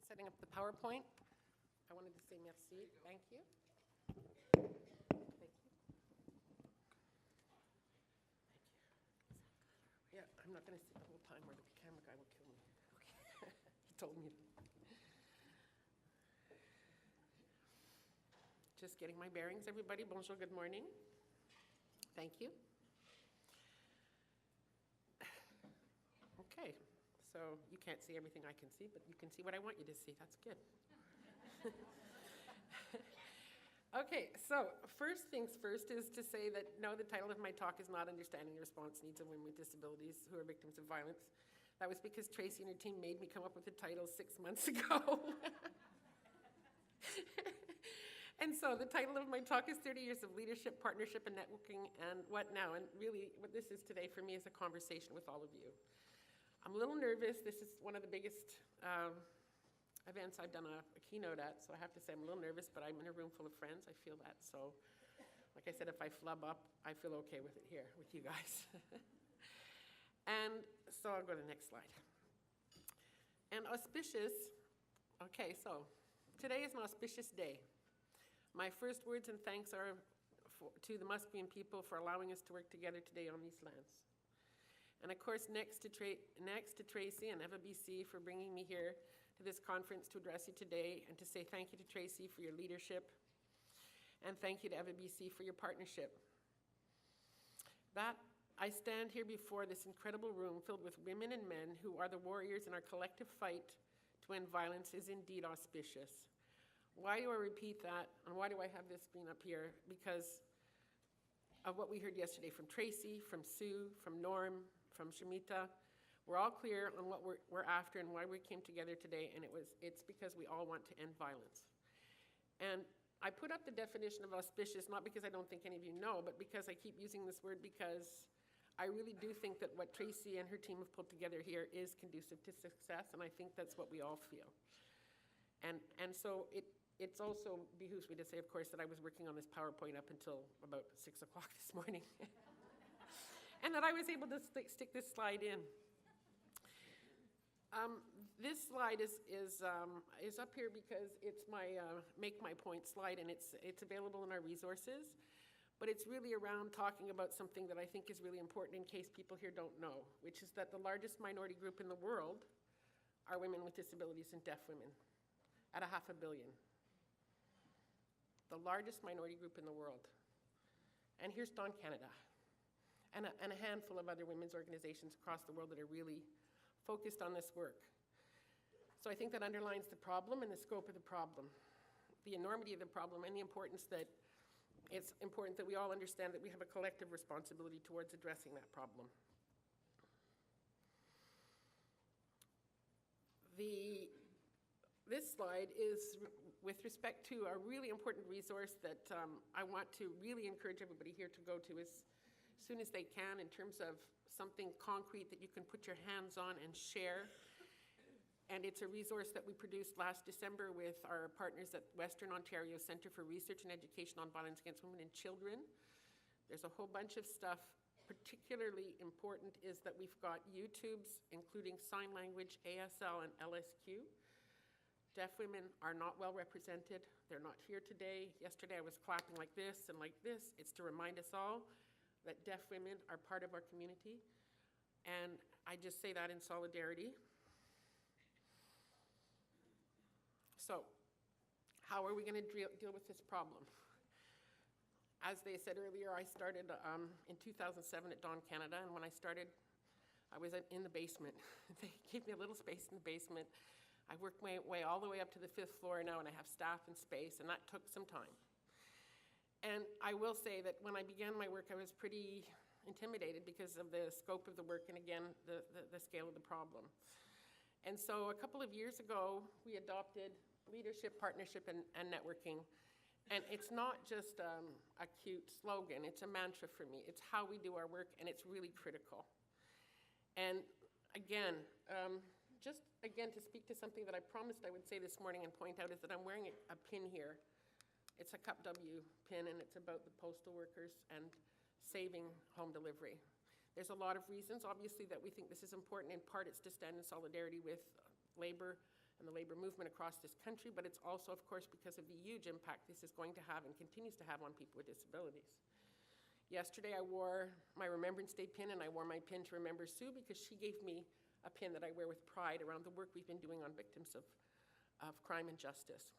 setting up the PowerPoint. I wanted to say merci. Thank you. Thank you. Yeah, I'm not going to sit the whole time or the camera guy will kill me. Okay. He told me. Just getting my bearings, everybody. Bonjour, good morning. Thank you. Okay, so you can't see everything I can see, but you can see what I want you to see. That's good. Okay, so first things first is to say that no, the title of my talk is not Understanding the Response Needs of Women with Disabilities Who Are Victims of Violence. That was because Tracy and her team made me come up with the title 6 months ago. And so the title of my talk is 30 Years of Leadership, Partnership, and Networking, and What Now? And really what this is today for me is a conversation with all of you. I'm a little nervous. This is one of the biggest events I've done a keynote at, so I have to say I'm a little nervous, but I'm in a room full of friends. I feel that. So like I said, if I flub up, I feel okay with it here with you guys. And so I'll go to the next slide. And auspicious, okay, so today is an auspicious day. My first words and thanks are to the Musqueam people for allowing us to work together today on these lands. And of course, next to Tracy and EVA BC for bringing me here to this conference to address you today, and to say thank you to Tracy for your leadership, and thank you to EVA BC for your partnership. That I stand here before this incredible room filled with women and men who are the warriors in our collective fight to end violence is indeed auspicious. Why do I repeat that, and why do I have this screen up here? Because of what we heard yesterday from Tracy, from Sue, from Norm, from Shamita. We're all clear on what we're after and why we came together today, and it's because we all want to end violence. And I put up the definition of auspicious, not because I don't think any of you know, but because I keep using this word because I really do think that what Tracy and her team have put together here is conducive to success, and I think that's what we all feel. And so it's also behooves me to say, of course, that I was working on this PowerPoint up until about 6 o'clock this morning. And that I was able to stick this slide in. This slide is up here because it's my Make My Point slide, and it's available in our resources. But it's really around talking about something that I think is really important in case people here don't know, which is that the largest minority group in the world are women with disabilities and deaf women, at 500 million. The largest minority group in the world. And here's Dawn Canada, and a handful of other women's organizations across the world that are really focused on this work. So I think that underlines the problem and the scope of the problem, the enormity of the problem, and the importance that it's important that we all understand that we have a collective responsibility towards addressing that problem. This slide is with respect to a really important resource that I want to really encourage everybody here to go to as soon as they can, in terms of something concrete that you can put your hands on and share. And it's a resource that we produced last December with our partners at Western Ontario Centre for Research and Education on Violence Against Women and Children. There's a whole bunch of stuff. Particularly important is that we've got YouTubes, including sign language, ASL, and LSQ. Deaf women are not well represented. They're not here today. Yesterday I was clapping like this and like this. It's to remind us all that deaf women are part of our community. And I just say that in solidarity. So, how are we going to deal with this problem? As they said earlier, I started in 2007 at Dawn Canada, and when I started, I was in the basement. They gave me a little space in the basement. I worked my way all the way up to the 5th floor now, and I have staff and space, and that took some time. And I will say that when I began my work, I was pretty intimidated because of the scope of the work and, again, the scale of the problem. And so a couple of years ago, we adopted leadership, partnership, and networking. And it's not just a cute slogan, it's a mantra for me. It's how we do our work, and it's really critical. And again, to speak to something that I promised I would say this morning and point out, is that I'm wearing a pin here. It's a Cup W pin, and it's about the postal workers and saving home delivery. There's a lot of reasons, obviously, that we think this is important. In part, it's to stand in solidarity with labor and the labor movement across this country, but it's also, of course, because of the huge impact this is going to have and continues to have on people with disabilities. Yesterday, I wore my Remembrance Day pin, and I wore my pin to remember Sue because she gave me a pin that I wear with pride around the work we've been doing on victims of crime and justice.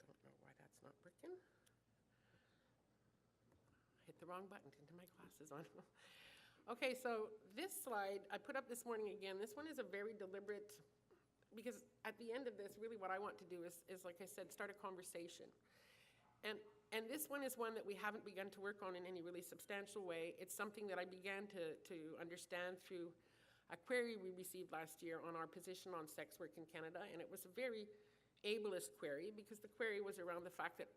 Don't know why that's not working. Hit the wrong button, didn't have my glasses on. Okay, so this slide I put up this morning again. This one is a very deliberate, because at the end of this, really what I want to do is like I said, start a conversation. And this one is one that we haven't begun to work on in any really substantial way. It's something that I began to understand through a query we received last year on our position on sex work in Canada, and it was a very ableist query, because the query was around the fact that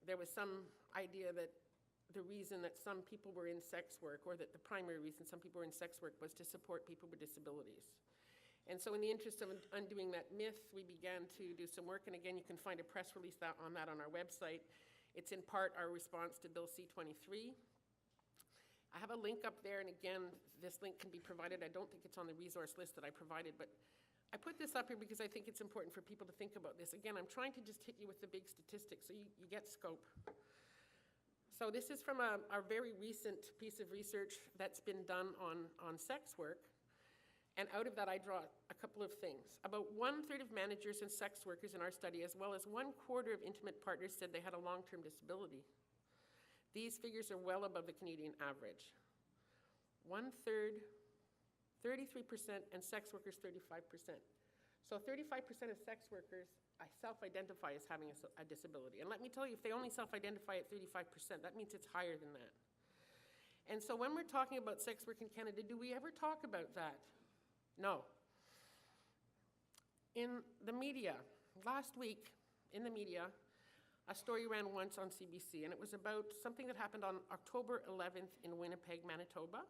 there was some idea that the reason that some people were in sex work, or that the primary reason some people were in sex work, was to support people with disabilities. And so in the interest of undoing that myth, we began to do some work, and again, you can find a press release on that on our website. It's in part our response to Bill C-23. I have a link up there, and again, this link can be provided. I don't think it's on the resource list that I provided, but I put this up here because I think it's important for people to think about this. Again, I'm trying to just hit you with the big statistics so you get scope. So this is from a very recent piece of research that's been done on sex work. And out of that, I draw a couple of things. About 1/3 of managers and sex workers in our study, as well as 1/4 of intimate partners, said they had a long-term disability. These figures are well above the Canadian average. 1/3, 33%, and sex workers, 35%. So 35% of sex workers self-identify as having a disability. And let me tell you, if they only self-identify at 35%, that means it's higher than that. And so when we're talking about sex work in Canada, do we ever talk about that? No. In the media, last week, in the media, a story ran once on CBC, and it was about something that happened on October 11th in Winnipeg, Manitoba.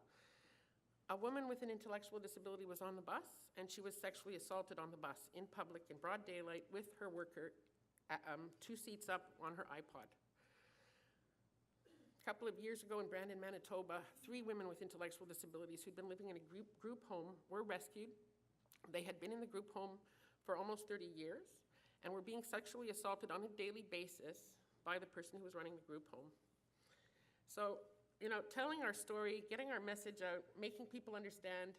A woman with an intellectual disability was on the bus, and she was sexually assaulted on the bus in public in broad daylight with her worker 2 seats up on her iPod. A couple of years ago in Brandon, Manitoba, 3 women with intellectual disabilities who'd been living in a group home were rescued. They had been in the group home for almost 30 years and were being sexually assaulted on a daily basis by the person who was running the group home. So, telling our story, getting our message out, making people understand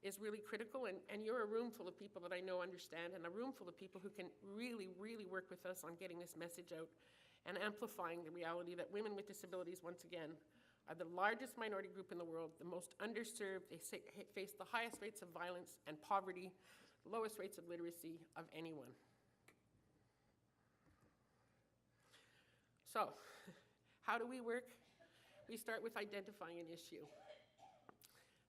is really critical, and you're a room full of people that I know understand, and a room full of people who can really, really work with us on getting this message out and amplifying the reality that women with disabilities, once again, are the largest minority group in the world, the most underserved. They face the highest rates of violence and poverty, the lowest rates of literacy of anyone. So, how do we work? We start with identifying an issue.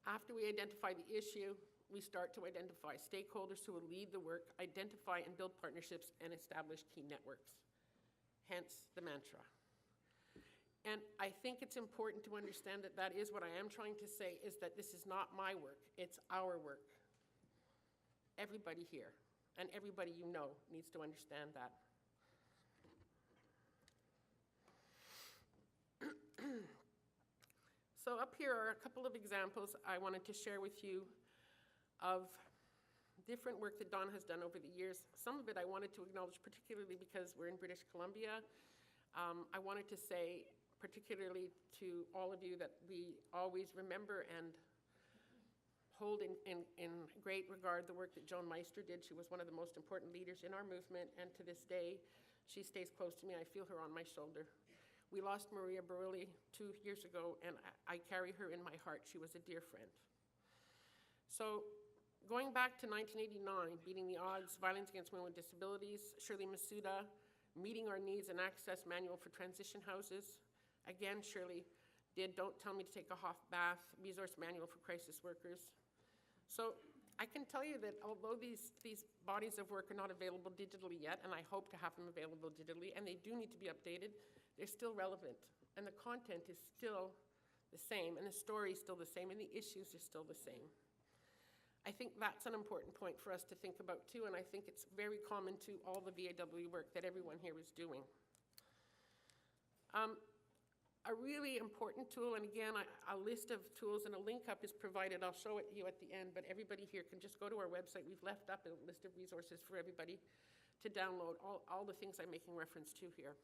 After we identify the issue, we start to identify stakeholders who will lead the work, identify and build partnerships, and establish key networks. Hence the mantra. And I think it's important to understand that that is what I am trying to say, is that this is not my work, it's our work. Everybody here and everybody you know needs to understand that. So up here are a couple of examples I wanted to share with you of different work that Dawn has done over the years. Some of it I wanted to acknowledge particularly because we're in British Columbia. I wanted to say particularly to all of you that we always remember and hold in great regard the work that Joan Meister did. She was one of the most important leaders in our movement, and to this day, she stays close to me. I feel her on my shoulder. We lost Maria Burley 2 years ago, and I carry her in my heart. She was a dear friend. So, going back to 1989, Beating the Odds, Violence Against Women with Disabilities, Shirley Masuda, Meeting Our Needs and Access Manual for Transition Houses. Again, Shirley did Don't Tell Me to Take a Hot Bath, Resource Manual for Crisis Workers. So I can tell you that although these bodies of work are not available digitally yet, and I hope to have them available digitally, and they do need to be updated, they're still relevant, and the content is still the same, and the story is still the same, and the issues are still the same. I think that's an important point for us to think about too, and I think it's very common to all the VAW work that everyone here is doing. A really important tool, and again, a list of tools and a link up is provided. I'll show it to you at the end, but everybody here can just go to our website. We've left up a list of resources for everybody to download, all the things I'm making reference to here.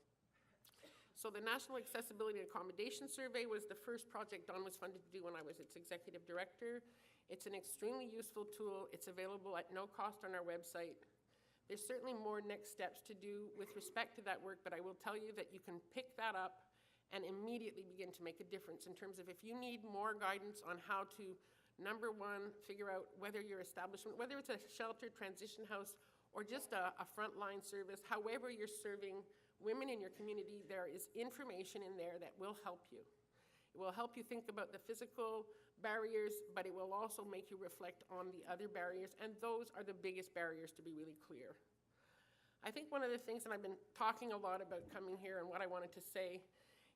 So the National Accessibility and Accommodation Survey was the first project Dawn was funded to do when I was its executive director. It's an extremely useful tool. It's available at no cost on our website. There's certainly more next steps to do with respect to that work, but I will tell you that you can pick that up and immediately begin to make a difference in terms of if you need more guidance on how to, number one, figure out whether your establishment, whether it's a shelter, transition house, or just a frontline service, however you're serving women in your community, there is information in there that will help you. It will help you think about the physical barriers, but it will also make you reflect on the other barriers, and those are the biggest barriers, to be really clear. I think one of the things, and I've been talking a lot about coming here and what I wanted to say,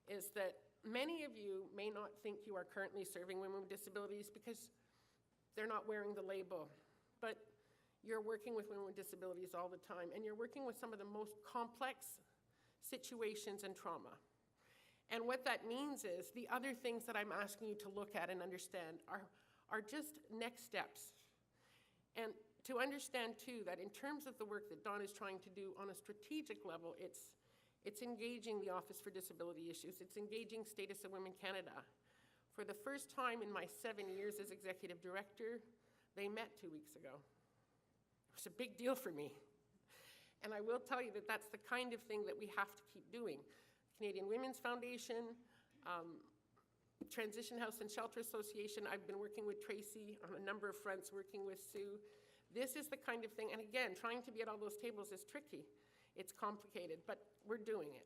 is that many of you may not think you are currently serving women with disabilities because they're not wearing the label, but you're working with women with disabilities all the time, and you're working with some of the most complex situations and trauma. And what that means is the other things that I'm asking you to look at and understand are just next steps. And to understand, too, that in terms of the work that Dawn is trying to do on a strategic level, it's engaging the Office for Disability Issues. It's engaging Status of Women Canada. For the first time in my 7 years as executive director, they met 2 weeks ago. It was a big deal for me. And I will tell you that that's the kind of thing that we have to keep doing. Canadian Women's Foundation, Transition House and Shelter Association, I've been working with Tracy on a number of fronts, working with Sue. This is the kind of thing, and again, trying to be at all those tables is tricky. It's complicated, but we're doing it.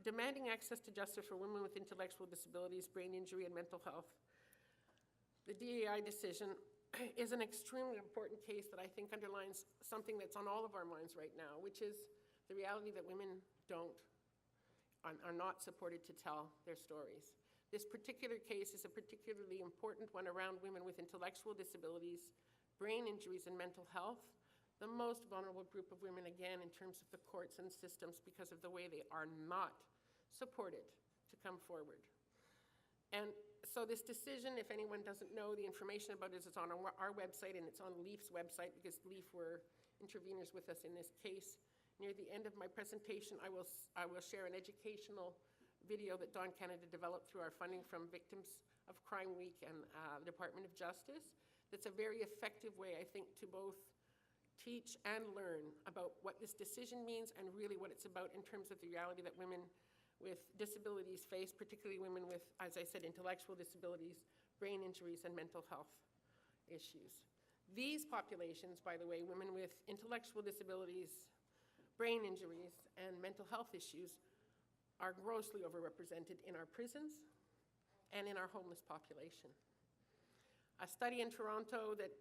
Demanding access to justice for women with intellectual disabilities, brain injury, and mental health. The DAI decision is an extremely important case that I think underlines something that's on all of our minds right now, which is the reality that women are not supported to tell their stories. This particular case is a particularly important one around women with intellectual disabilities, brain injuries, and mental health. The most vulnerable group of women, again, in terms of the courts and systems because of the way they are not supported to come forward. And so this decision, if anyone doesn't know, the information about it is on our website and it's on LEAF's website because LEAF were interveners with us in this case. Near the end of my presentation, I will share an educational video that Dawn Canada developed through our funding from Victims of Crime Week and the Department of Justice. That's a very effective way, I think, to both teach and learn about what this decision means and really what it's about in terms of the reality that women with disabilities face, particularly women with, as I said, intellectual disabilities, brain injuries, and mental health issues. These populations, by the way, women with intellectual disabilities, brain injuries, and mental health issues are grossly overrepresented in our prisons and in our homeless population. A study in Toronto that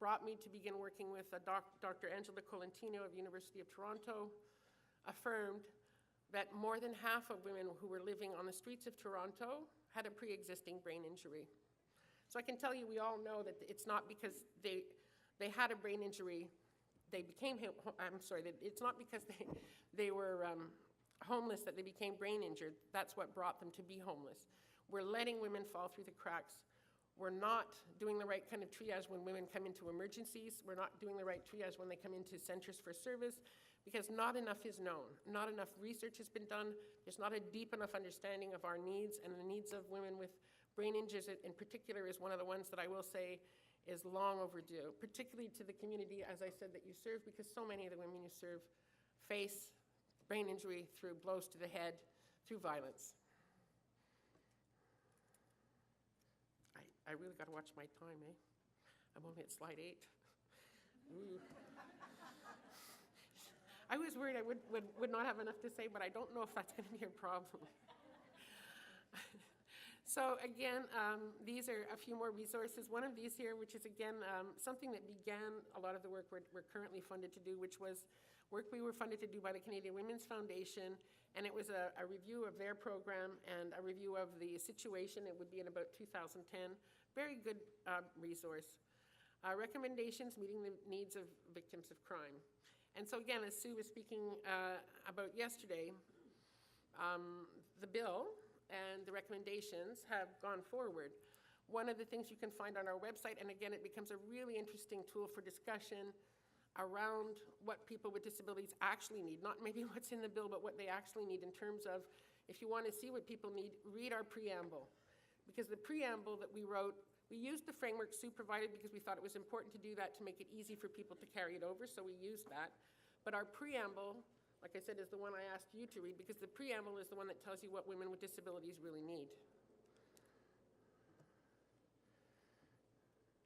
brought me to begin working with Dr. Angela Colentino of University of Toronto affirmed that more than half of women who were living on the streets of Toronto had a pre-existing brain injury. So I can tell you, we all know that it's not because they had a brain injury, it's not because they were homeless that they became brain injured. That's what brought them to be homeless. We're letting women fall through the cracks. We're not doing the right kind of triage when women come into emergencies. We're not doing the right triage when they come into centers for service because not enough is known. Not enough research has been done. There's not a deep enough understanding of our needs, and the needs of women with brain injuries in particular is one of the ones that I will say is long overdue, particularly to the community, as I said, that you serve, because so many of the women you serve face brain injury through blows to the head, through violence. I really got to watch my time, eh? I'm only at slide 8. Ooh. I was worried I would not have enough to say, but I don't know if that's going to be a problem. So again, these are a few more resources. One of these here, which is again something that began a lot of the work we're currently funded to do, which was work we were funded to do by the Canadian Women's Foundation, and it was a review of their program and a review of the situation. It would be in about 2010. Very good resource. Recommendations meeting the needs of victims of crime. And so again, as Sue was speaking about yesterday, the bill and the recommendations have gone forward. One of the things you can find on our website, and again, it becomes a really interesting tool for discussion around what people with disabilities actually need, not maybe what's in the bill, but what they actually need in terms of, if you want to see what people need, read our preamble. Because the preamble that we wrote, we used the framework Sue provided because we thought it was important to do that to make it easy for people to carry it over, so we used that. But our preamble, like I said, is the one I asked you to read, because the preamble is the one that tells you what women with disabilities really need.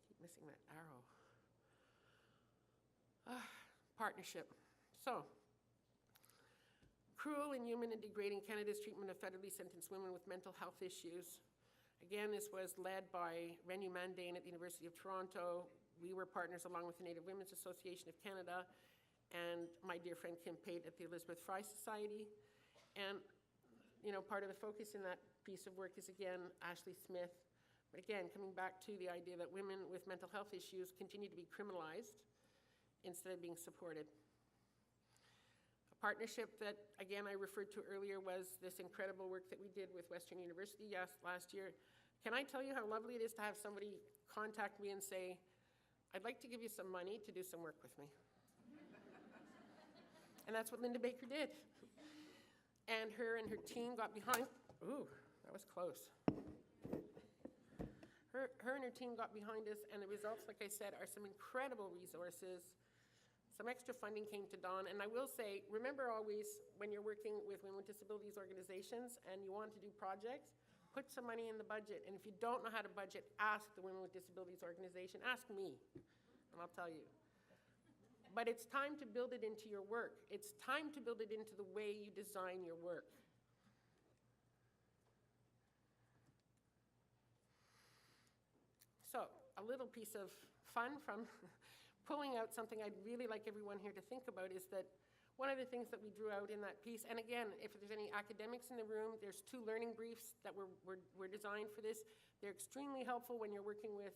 Keep missing that arrow. Partnership. So, cruel, inhuman, and degrading Canada's treatment of federally sentenced women with mental health issues. Again, this was led by Renu Mandane at the University of Toronto. We were partners along with the Native Women's Association of Canada and my dear friend Kim Pate at the Elizabeth Fry Society. And, you know, part of the focus in that piece of work is, again, Ashley Smith. But again, coming back to the idea that women with mental health issues continue to be criminalized instead of being supported. A partnership that, again, I referred to earlier was this incredible work that we did with Western University last year. Can I tell you how lovely it is to have somebody contact me and say, I'd like to give you some money to do some work with me. And that's what Linda Baker did. And her team got behind, ooh, that was close. Her and her team got behind us, and the results, like I said, are some incredible resources. Some extra funding came to dawn, and I will say, remember always, when you're working with women with disabilities organizations and you want to do projects, put some money in the budget. And if you don't know how to budget, ask the Women with Disabilities organization, ask me, and I'll tell you. But it's time to build it into your work. It's time to build it into the way you design your work. So, a little piece of fun from pulling out something I'd really like everyone here to think about is that one of the things that we drew out in that piece, and again, if there's any academics in the room, there's 2 learning briefs that were designed for this. They're extremely helpful when you're working with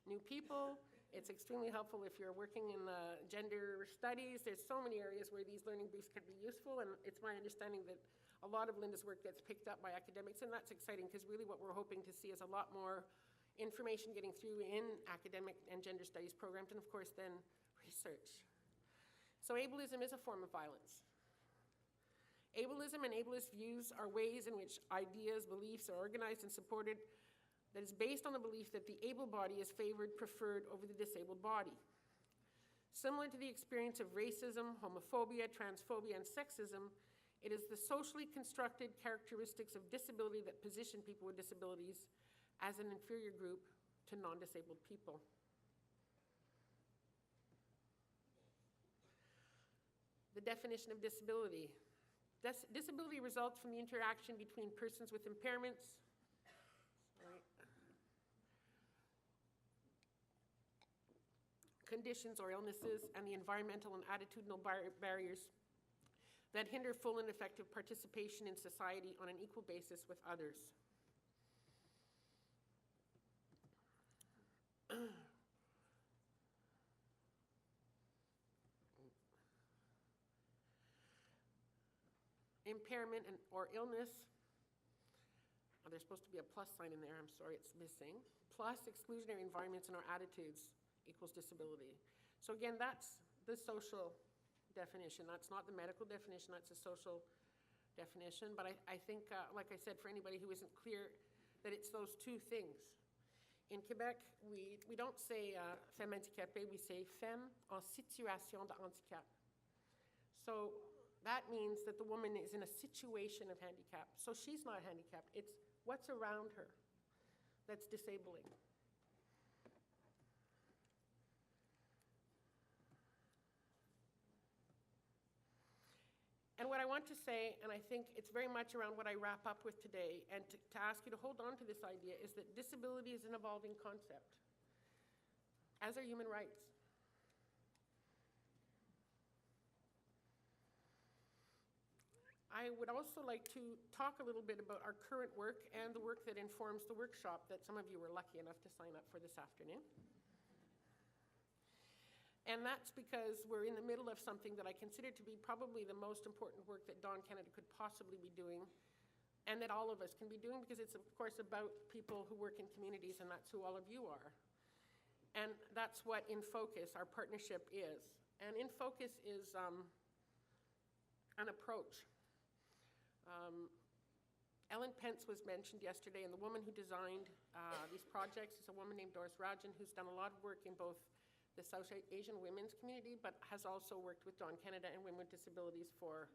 new people. It's extremely helpful if you're working in gender studies. There's so many areas where these learning briefs can be useful, and it's my understanding that a lot of Linda's work gets picked up by academics, and that's exciting because really what we're hoping to see is a lot more information getting through in academic and gender studies programs, and of course then research. So ableism is a form of violence. Ableism and ableist views are ways in which ideas, beliefs are organized and supported that is based on the belief that the able body is favored, preferred over the disabled body. Similar to the experience of racism, homophobia, transphobia, and sexism, it is the socially constructed characteristics of disability that position people with disabilities as an inferior group to non-disabled people. The definition of disability. Disability results from the interaction between persons with impairments, conditions or illnesses, and the environmental and attitudinal barriers that hinder full and effective participation in society on an equal basis with others. Impairment or illness, there's supposed to be a plus sign in there, I'm sorry, it's missing, plus exclusionary environments and our attitudes equals disability. So again, that's the social definition. That's not the medical definition, that's a social definition. But I think, like I said, for anybody who isn't clear, that it's those 2 things. In Quebec, we don't say femme handicapée, we say femme en situation de handicap. So that means that the woman is in a situation of handicap. So she's not handicapped, it's what's around her that's disabling. And what I want to say, and I think it's very much around what I wrap up with today, and to ask you to hold on to this idea, is that disability is an evolving concept, as are human rights. I would also like to talk a little bit about our current work and the work that informs the workshop that some of you were lucky enough to sign up for this afternoon. And that's because we're in the middle of something that I consider to be probably the most important work that Dawn Canada could possibly be doing, and that all of us can be doing, because it's, of course, about people who work in communities, and that's who all of you are. And that's what In Focus, our partnership, is. And In Focus is an approach. Ellen Pence was mentioned yesterday, and the woman who designed these projects is a woman named Doris Rajan, who's done a lot of work in both the South Asian women's community, but has also worked with Dawn Canada and women with disabilities for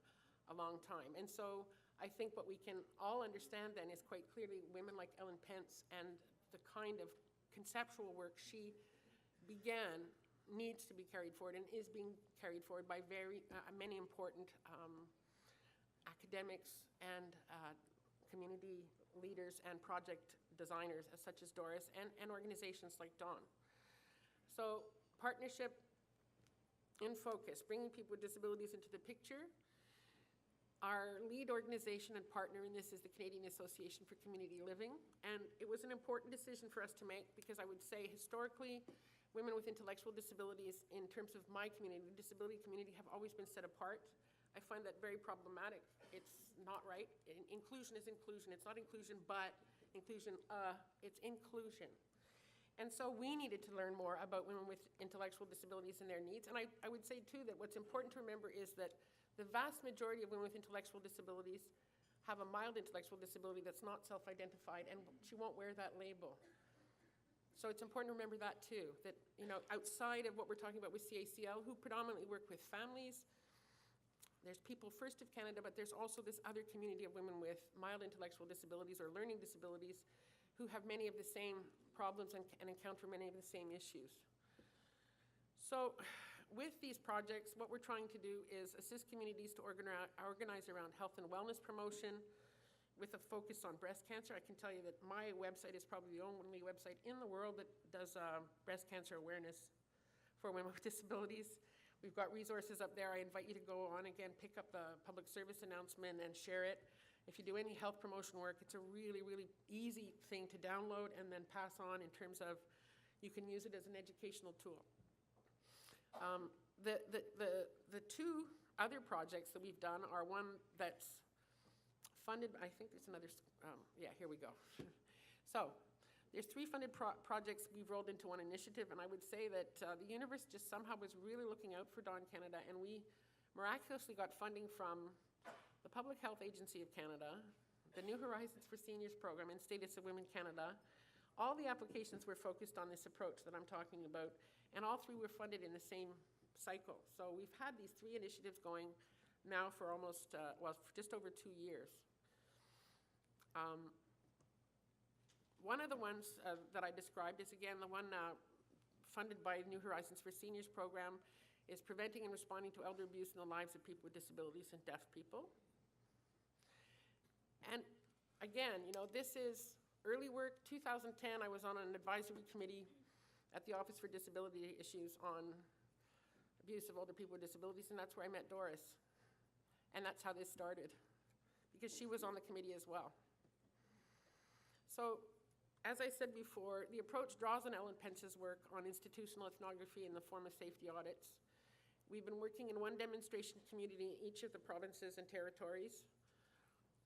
a long time. And so I think what we can all understand then is quite clearly women like Ellen Pence and the kind of conceptual work she began needs to be carried forward and is being carried forward by many important academics and community leaders and project designers such as Doris and organizations like Dawn. So partnership, In Focus, bringing people with disabilities into the picture. Our lead organization and partner in this is the Canadian Association for Community Living, and it was an important decision for us to make, because I would say historically women with intellectual disabilities, in terms of my community, the disability community, have always been set apart. I find that very problematic. It's not right. Inclusion is inclusion. It's not inclusion but inclusion, it's inclusion. And so we needed to learn more about women with intellectual disabilities and their needs. And I would say, too, that what's important to remember is that the vast majority of women with intellectual disabilities have a mild intellectual disability that's not self-identified, and she won't wear that label. So it's important to remember that, too, that, outside of what we're talking about with CACL, who predominantly work with families, there's People First of Canada, but there's also this other community of women with mild intellectual disabilities or learning disabilities who have many of the same problems and encounter many of the same issues. So with these projects, what we're trying to do is assist communities to organize around health and wellness promotion with a focus on breast cancer. I can tell you that my website is probably the only website in the world that does breast cancer awareness for women with disabilities. We've got resources up there. I invite you to go on, again, pick up the public service announcement and share it. If you do any health promotion work, it's a really, really easy thing to download and then pass on in terms of you can use it as an educational tool. The two other projects that we've done are one that's funded, I think there's another, yeah, here we go. So there's 3 funded projects we've rolled into one initiative, and I would say that the universe just somehow was really looking out for Dawn Canada, and we miraculously got funding from the Public Health Agency of Canada, the New Horizons for Seniors program, and Status of Women Canada. All the applications were focused on this approach that I'm talking about, and all 3 were funded in the same cycle. So we've had these 3 initiatives going now for almost, for just over 2 years. One of the ones that I described is, again, the one funded by New Horizons for Seniors program, is preventing and responding to elder abuse in the lives of people with disabilities and deaf people. And again, this is early work. 2010, I was on an advisory committee at the Office for Disability Issues on abuse of older people with disabilities, and that's where I met Doris. And that's how this started, because she was on the committee as well. So, as I said before, the approach draws on Ellen Pence's work on institutional ethnography in the form of safety audits. We've been working in one demonstration community in each of the provinces and territories,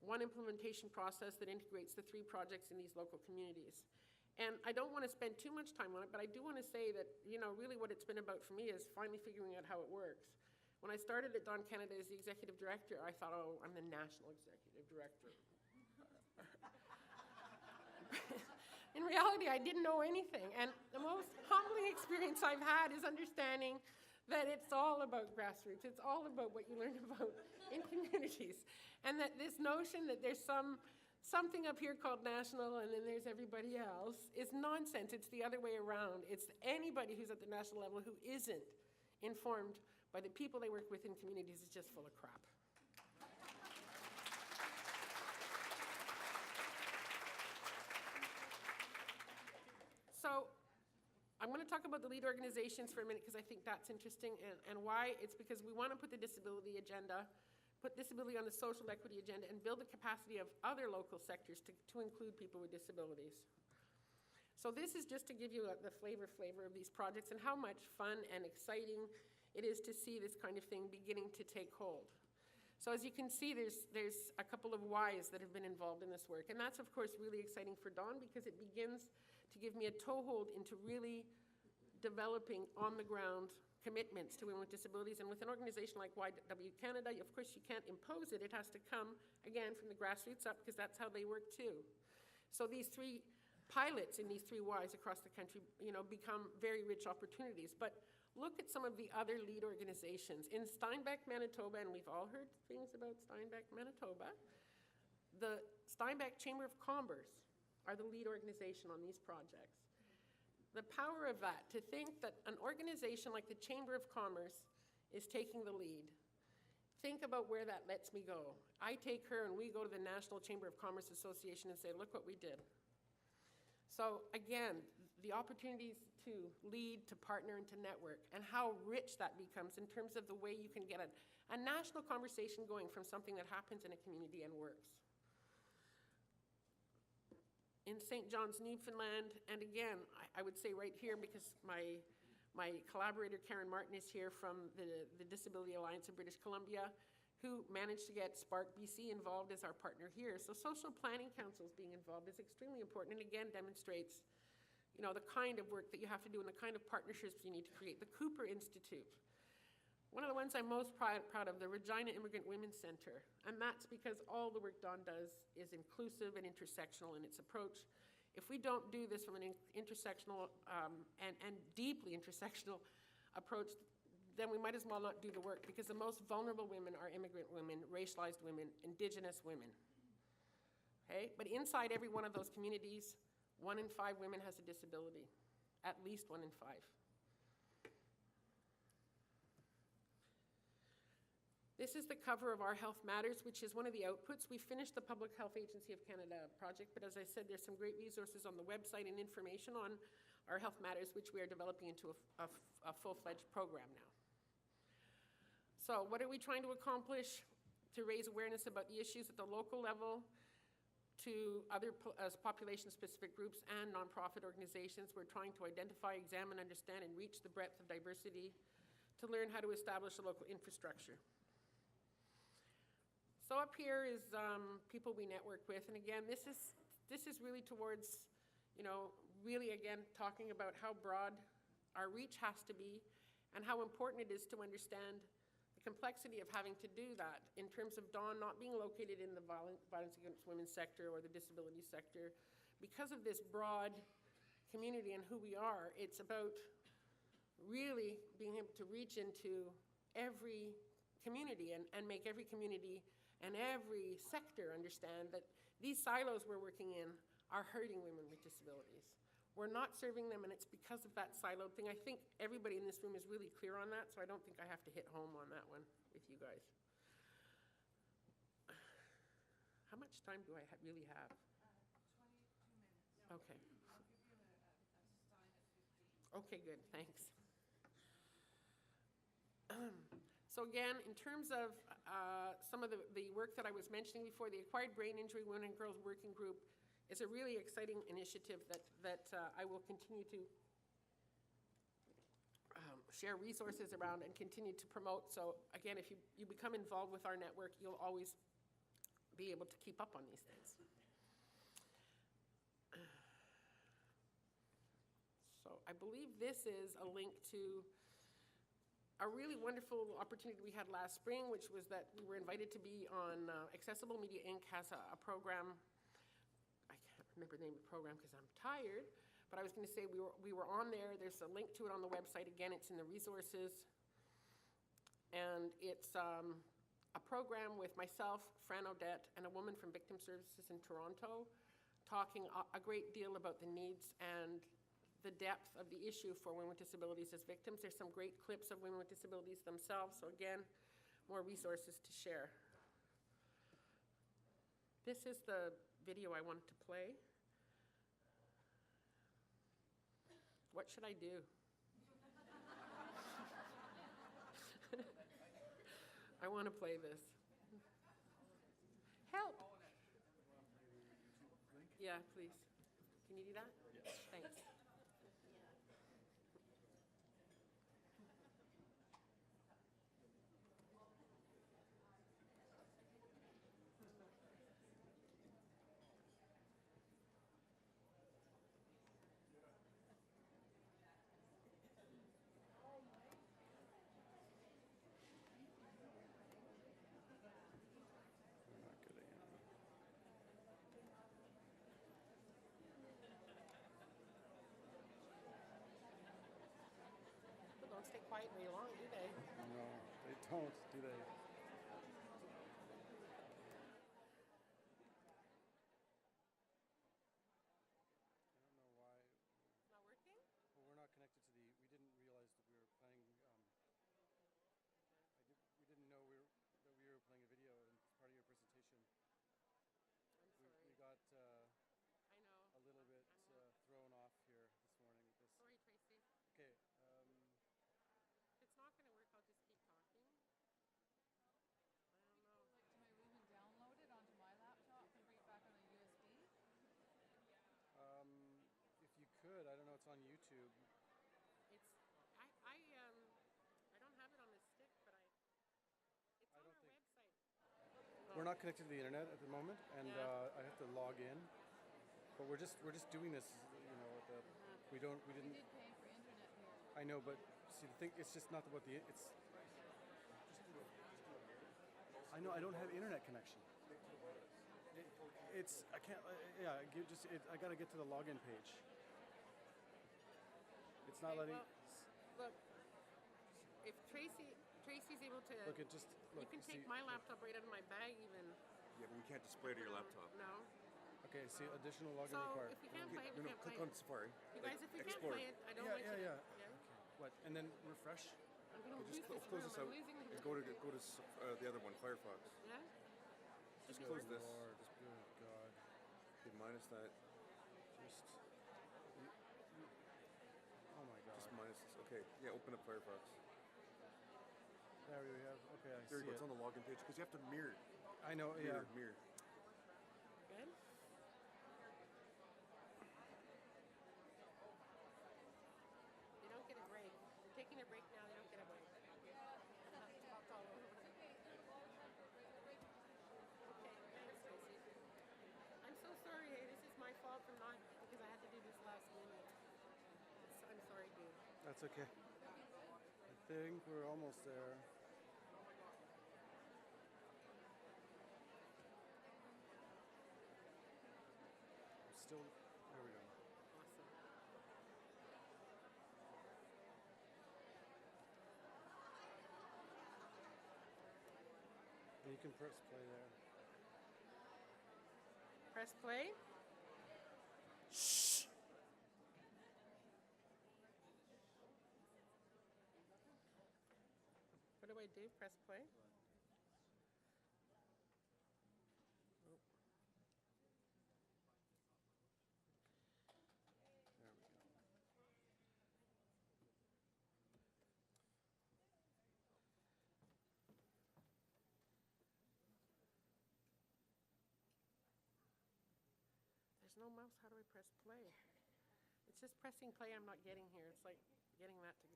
one implementation process that integrates the 3 projects in these local communities. And I don't want to spend too much time on it, but I do want to say that, really what it's been about for me is finally figuring out how it works. When I started at Dawn Canada as the executive director, I thought, oh, I'm the national executive director. In reality, I didn't know anything. And the most humbling experience I've had is understanding that it's all about grassroots. It's all about what you learn about in communities. And that this notion that there's something up here called national and then there's everybody else is nonsense. It's the other way around. It's anybody who's at the national level who isn't informed by the people they work with in communities is just full of crap. So I'm going to talk about the lead organizations for a minute because I think that's interesting, and why. It's because we want to put the disability agenda, put disability on the social equity agenda, and build the capacity of other local sectors to include people with disabilities. So this is just to give you the flavor of these projects and how much fun and exciting it is to see this kind of thing beginning to take hold. So as you can see, there's a couple of whys that have been involved in this work. And that's, of course, really exciting for Dawn because it begins to give me a toehold into really developing on-the-ground commitments to women with disabilities. And with an organization like YW Canada, of course, you can't impose it. It has to come, again, from the grassroots up because that's how they work too. So these three pilots in these three Ys across the country, become very rich opportunities. But look at some of the other lead organizations. In Steinbach, Manitoba, and we've all heard things about Steinbach, Manitoba, the Steinbach Chamber of Commerce are the lead organization on these projects. The power of that, to think that an organization like the Chamber of Commerce is taking the lead. Think about where that lets me go. I take her and we go to the National Chamber of Commerce Association and say, look what we did. So again, the opportunities to lead, to partner, and to network, and how rich that becomes in terms of the way you can get a national conversation going from something that happens in a community and works. In St. John's, Newfoundland, and again, I would say right here, because my collaborator Karen Martin is here from the Disability Alliance of British Columbia, who managed to get Spark BC involved as our partner here. So social planning councils being involved is extremely important, and again demonstrates the kind of work that you have to do and the kind of partnerships you need to create. The Cooper Institute. One of the ones I'm most proud of, the Regina Immigrant Women's Center. And that's because all the work Dawn does is inclusive and intersectional in its approach. If we don't do this from an intersectional and deeply intersectional approach, then we might as well not do the work because the most vulnerable women are immigrant women, racialized women, Indigenous women. Okay? But inside every one of those communities, 1 in 5 women has a disability, at least 1 in 5. This is the cover of Our Health Matters, which is one of the outputs. We finished the Public Health Agency of Canada project, but as I said, there's some great resources on the website and information on Our Health Matters, which we are developing into a full-fledged program now. So what are we trying to accomplish? To raise awareness about the issues at the local level, to other population-specific groups and nonprofit organizations. We're trying to identify, examine, understand, and reach the breadth of diversity, to learn how to establish a local infrastructure. So up here is people we network with, and again, this is really towards, really again talking about how broad our reach has to be, and how important it is to understand the complexity of having to do that in terms of Dawn not being located in the violence against women sector or the disability sector. Because of this broad community and who we are, it's about really being able to reach into every community and make every community and every sector understand that these silos we're working in are hurting women with disabilities. We're not serving them, and it's because of that siloed thing. I think everybody in this room is really clear on that, so I don't think I have to hit home on that one with you guys. How much time do I really have? 22 minutes. Okay. I'll give you a sign at 15. Okay, good, thanks. So again, in terms of some of the work that I was mentioning before, the Acquired Brain Injury Women and Girls Working Group is a really exciting initiative that I will continue to share resources around and continue to promote. So again, if you become involved with our network, you'll always be able to keep up on these things. So I believe this is a link to a really wonderful opportunity we had last spring, which was that we were invited to be on Accessible Media Inc. has a program. I can't remember the name of the program because I'm tired, but I was going to say we were on there. There's a link to it on the website. Again, it's in the resources. And it's a program with myself, Fran Odette, and a woman from Victim Services in Toronto, talking a great deal about the needs and the depth of the issue for women with disabilities as victims. There's some great clips of women with disabilities themselves, so again, more resources to share. This is the video I wanted to play. What should I do? I want to play this. Help! Yeah, please. Can you do that? Yes. Thanks. Not getting it. People don't stay quiet very long, do they? No, they don't, do they? I don't know why. Not working? Well, we're not connected to the. We didn't realize that we were playing. We didn't know that we were playing a video and it's part of your presentation. I'm We sorry. got I know. a little bit I'm not- thrown off here this morning with this. Sorry, Tracy. Okay. If it's not going to work, I'll just keep talking. I don't know. Go like to my room and download it onto my laptop and bring it back on a USB. If you could, I don't know. It's on YouTube. It's I don't have it on the stick, but it's I on don't our think- website. We're not connected to the internet at the moment, and Yeah. I have to log in. But we're just doing this, you know. We didn't. We did pay for internet here. I know, but see, the thing, it's just not about the. It's. I know I don't have internet connection. It's I can't. Yeah, I gotta get to the login page. It's not Okay, letting. well, look, if Tracy's able to, Look, it just. Look, you can see, take my laptop right out of my bag even. Yeah, but we can't display it to your laptop. No. Okay, see, additional login So required. if we can't play it, we No, can't click play on it. Safari. You guys, if we can't Export. play it, I don't Yeah, want you to. yeah. What? And then refresh. I'm going to Just lose this close room. this I'm out losing the and room. go to the other one, Firefox. Yeah? Just Good close Lord. this. Lord, good God. Okay, minus that. Just. Oh my God. Just minus this. Okay. Yeah, open up Firefox. There we have. Okay, I There see you go. it. It's on the login page because you have to mirror. I know. Yeah. Mirror. Good? They don't get a break. They're taking a break now. They don't get a break. Talked all over. Okay, thanks, Tracy. I'm so sorry. This is my fault for not, because I had to do this last minute. I'm sorry, dude. That's okay. I think we're almost there. Still, there we go. Awesome. And you can press play there. Press play. Shh. What do I do? Press play? There we go. There's no mouse. How do I press play? It's just pressing play I'm not getting here. It's like getting that to...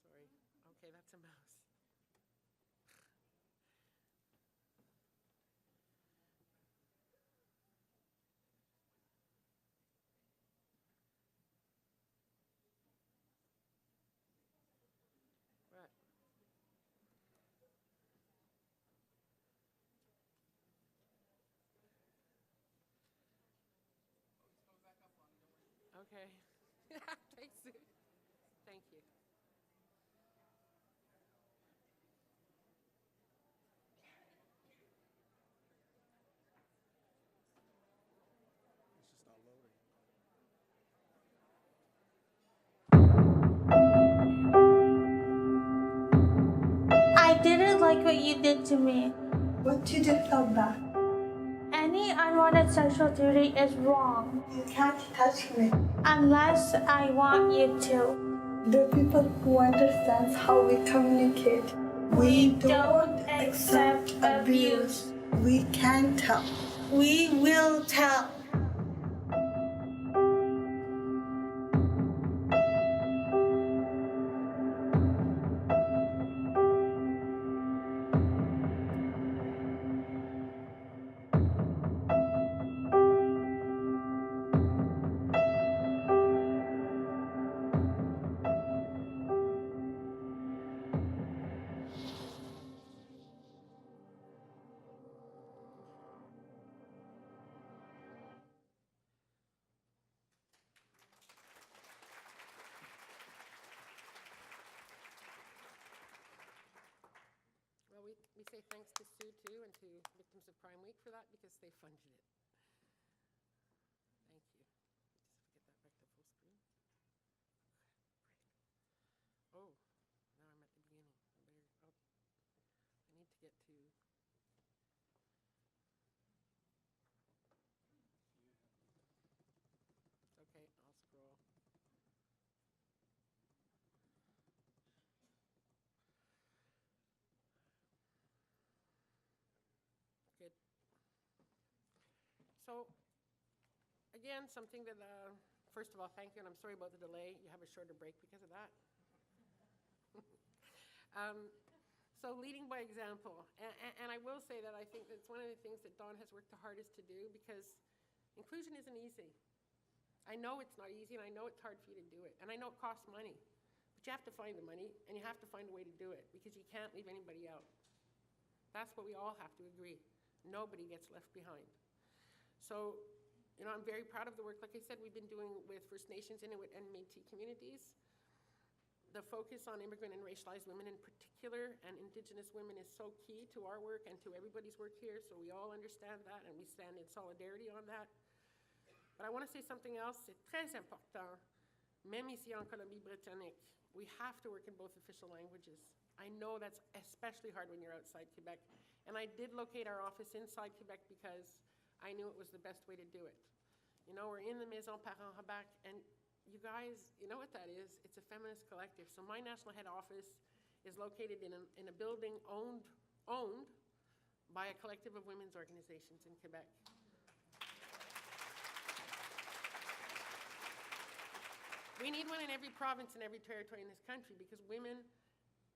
Sorry. Okay, that's a mouse. What? Okay. Thanks, Sue. Thank you. It's just not loading. I didn't like what you did to me. What did you feel bad? Any unwanted sexual duty is wrong, You can't touch me. unless I want you to. The people who understands how we communicate. We don't accept abuse. We can tell. We will tell. we say thanks to Sue, too, and to Victims of Crime Week for that, because they funded it. Thank you. Just get that back to full screen. Oh, now I'm at the beginning. I need to get to... Okay, I'll scroll. Good. So, again, something that, first of all, thank you, and I'm sorry about the delay. You have a shorter break because of that. So leading by example, and I will say that I think that's one of the things that Dawn has worked the hardest to do, because inclusion isn't easy. I know it's not easy, and I know it's hard for you to do it, and I know it costs money, but you have to find the money, and you have to find a way to do it, because you can't leave anybody out. That's what we all have to agree. Nobody gets left behind. So, you know, I'm very proud of the work, like I said, we've been doing with First Nations, Inuit, and Métis communities. The focus on immigrant and racialized women in particular, and Indigenous women, is so key to our work and to everybody's work here, so we all understand that, and we stand in solidarity on that. But I want to say something else. C'est très important, même ici en Colombie-Britannique, we have to work in both official languages. I know that's especially hard when you're outside Quebec, and I did locate our office inside Quebec because I knew it was the best way to do it. You know, we're in the Maison Parent-Rabac, and you guys, you know what that is? It's a feminist collective. So my national head office is located in a building owned by a collective of women's organizations in Quebec. We need one in every province and every territory in this country, because women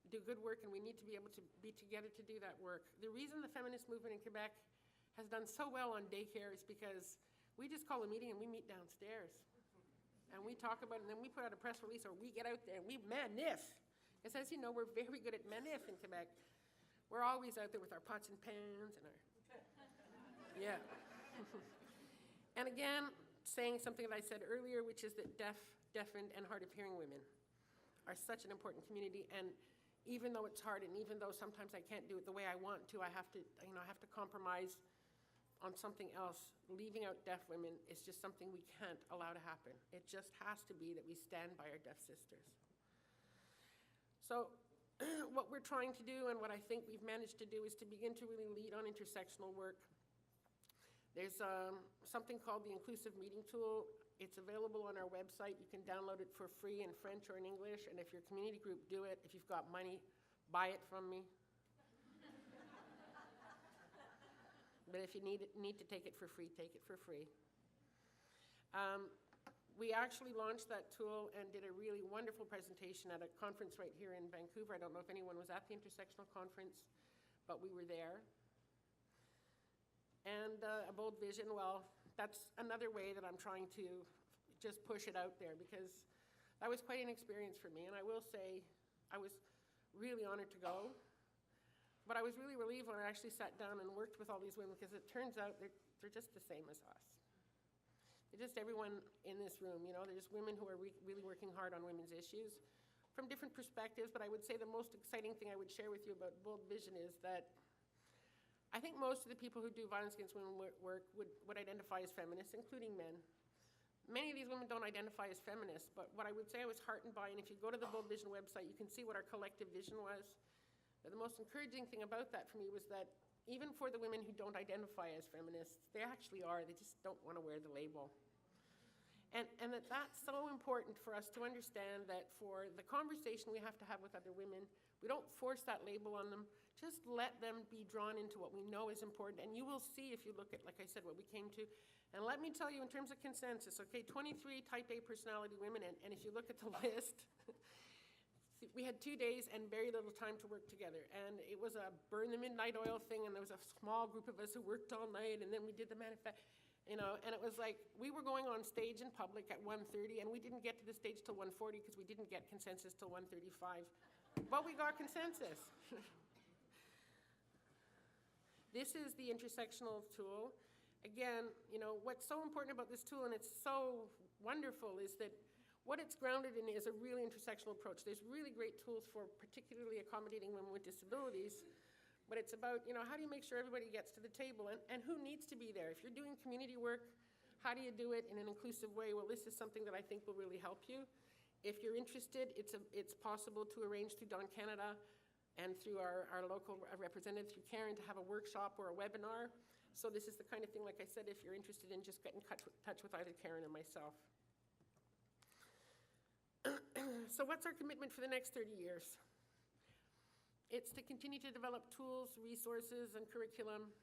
do good work, and we need to be able to be together to do that work. The reason the feminist movement in Quebec has done so well on daycare is because we just call a meeting and we meet downstairs. And we talk about it, and then we put out a press release, or we get out there and we manif. Because as you know, we're very good at manif in Quebec. We're always out there with our pots and pans and our... Yeah. And again, saying something that I said earlier, which is that deafened, and hard of hearing women are such an important community. And even though it's hard, and even though sometimes I can't do it the way I want to, I have to compromise on something else. Leaving out deaf women is just something we can't allow to happen. It just has to be that we stand by our deaf sisters. So what we're trying to do, and what I think we've managed to do, is to begin to really lead on intersectional work. There's something called the Inclusive Meeting Tool. It's available on our website. You can download it for free in French or in English, and if your community group do it, if you've got money, buy it from me. But if you need to take it for free, take it for free. We actually launched that tool and did a really wonderful presentation at a conference right here in Vancouver. I don't know if anyone was at the Intersectional Conference, but we were there. And a bold vision, well, that's another way that I'm trying to just push it out there, because that was quite an experience for me. And I will say, I was really honored to go. But I was really relieved when I actually sat down and worked with all these women, because it turns out they're just the same as us. They're just everyone in this room, you know. They're just women who are really working hard on women's issues from different perspectives. But I would say the most exciting thing I would share with you about Bold Vision is that I think most of the people who do violence against women work would identify as feminists, including men. Many of these women don't identify as feminists, but what I would say I was heartened by, and if you go to the Bold Vision website, you can see what our collective vision was. But the most encouraging thing about that for me was that even for the women who don't identify as feminists, they actually are. They just don't want to wear the label. And that's so important for us to understand, that for the conversation we have to have with other women, we don't force that label on them. Just let them be drawn into what we know is important. And you will see if you look at, like I said, what we came to. And let me tell you, in terms of consensus, okay, 23 type A personality women, and if you look at the list, we had 2 days and very little time to work together. And it was a burn the midnight oil thing, and there was a small group of us who worked all night, and then we did the manifest, you know, and it was like we were going on stage in public at 1:30, and we didn't get to the stage till 1:40 because we didn't get consensus till 1:35. But we got consensus. This is the intersectional tool. Again, you know, what's so important about this tool, and it's so wonderful, is that what it's grounded in is a really intersectional approach. There's really great tools for particularly accommodating women with disabilities, But it's about, how do you make sure everybody gets to the table and who needs to be there? If you're doing community work, how do you do it in an inclusive way? Well, this is something that I think will really help you. If you're interested, it's possible to arrange through Dawn Canada and through our local representative, through Karen, to have a workshop or a webinar. So this is the kind of thing, like I said, if you're interested in, just get in touch with either Karen or myself. So what's our commitment for the next 30 years? It's to continue to develop tools, resources, and curriculum.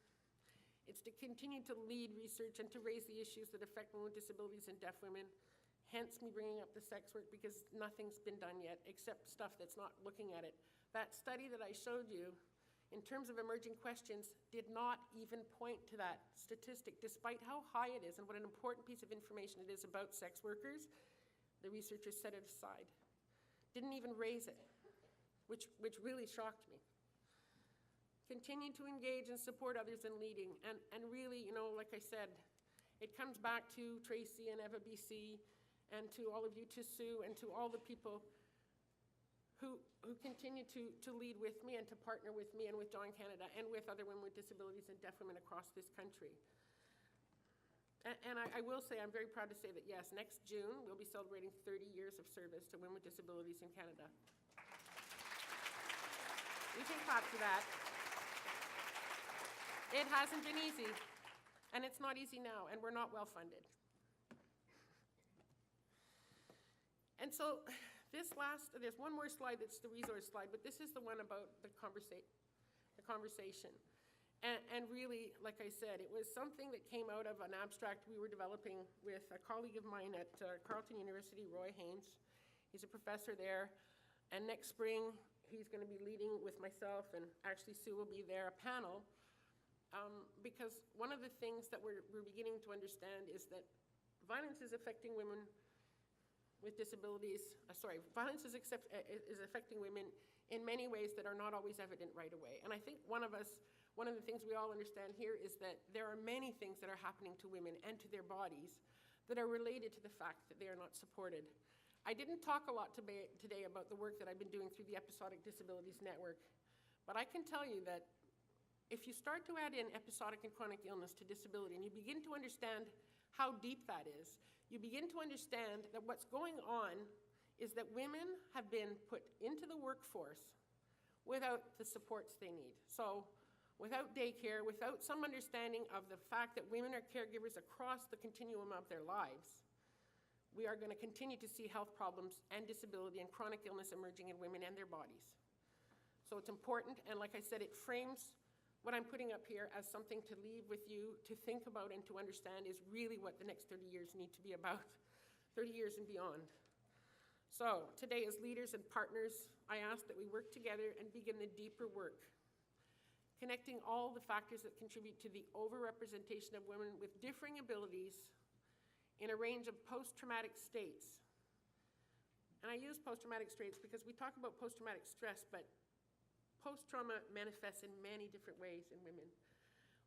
It's to continue to lead research and to raise the issues that affect women with disabilities and deaf women. Hence me bringing up the sex work, because nothing's been done yet except stuff that's not looking at it. That study that I showed you, in terms of emerging questions, did not even point to that statistic, despite how high it is and what an important piece of information it is about sex workers. The researchers set it aside. Didn't even raise it, which really shocked me. Continue to engage and support others in leading. And really, like I said, it comes back to Tracy and EVA BC and to all of you, to Sue, and to all the people who continue to lead with me and to partner with me and with Dawn Canada and with other women with disabilities and deaf women across this country. And I will say, I'm very proud to say that, yes, next June, we'll be celebrating 30 years of service to women with disabilities in Canada. We can clap for that. It hasn't been easy, and it's not easy now, and we're not well funded. And so there's one more slide that's the resource slide, but this is the one about the conversation. And really, like I said, it was something that came out of an abstract we were developing with a colleague of mine at Carleton University, Roy Haynes. He's a professor there, and next spring, he's going to be leading with myself, and actually Sue will be there, a panel. Because one of the things that we're beginning to understand is that violence is affecting women with disabilities. Violence is affecting women in many ways that are not always evident right away. And I think one of the things we all understand here is that there are many things that are happening to women and to their bodies that are related to the fact that they are not supported. I didn't talk a lot today about the work that I've been doing through the Episodic Disabilities Network, but I can tell you that if you start to add in episodic and chronic illness to disability, and you begin to understand how deep that is, you begin to understand that what's going on is that women have been put into the workforce without the supports they need. So without daycare, without some understanding of the fact that women are caregivers across the continuum of their lives, we are going to continue to see health problems and disability and chronic illness emerging in women and their bodies. So it's important, and like I said, it frames what I'm putting up here as something to leave with you, to think about and to understand is really what the next 30 years need to be about, 30 years and beyond. So today, as leaders and partners, I ask that we work together and begin the deeper work, connecting all the factors that contribute to the overrepresentation of women with differing abilities in a range of post-traumatic states. And I use post-traumatic states because we talk about post-traumatic stress, but post-trauma manifests in many different ways in women.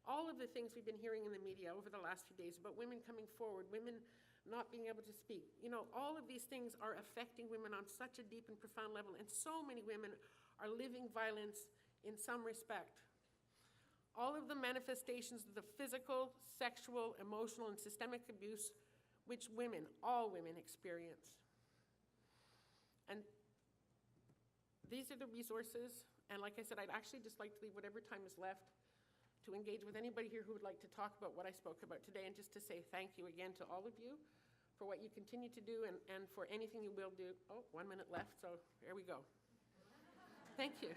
All of the things we've been hearing in the media over the last few days about women coming forward, women not being able to speak, all of these things are affecting women on such a deep and profound level, and so many women are living violence in some respect. All of the manifestations of the physical, sexual, emotional, and systemic abuse which all women experience. And these are the resources. And like I said, I'd actually just like to leave whatever time is left to engage with anybody here who would like to talk about what I spoke about today, and just to say thank you again to all of you for what you continue to do and for anything you will do. Oh, 1 minute left, so here we go. Thank you.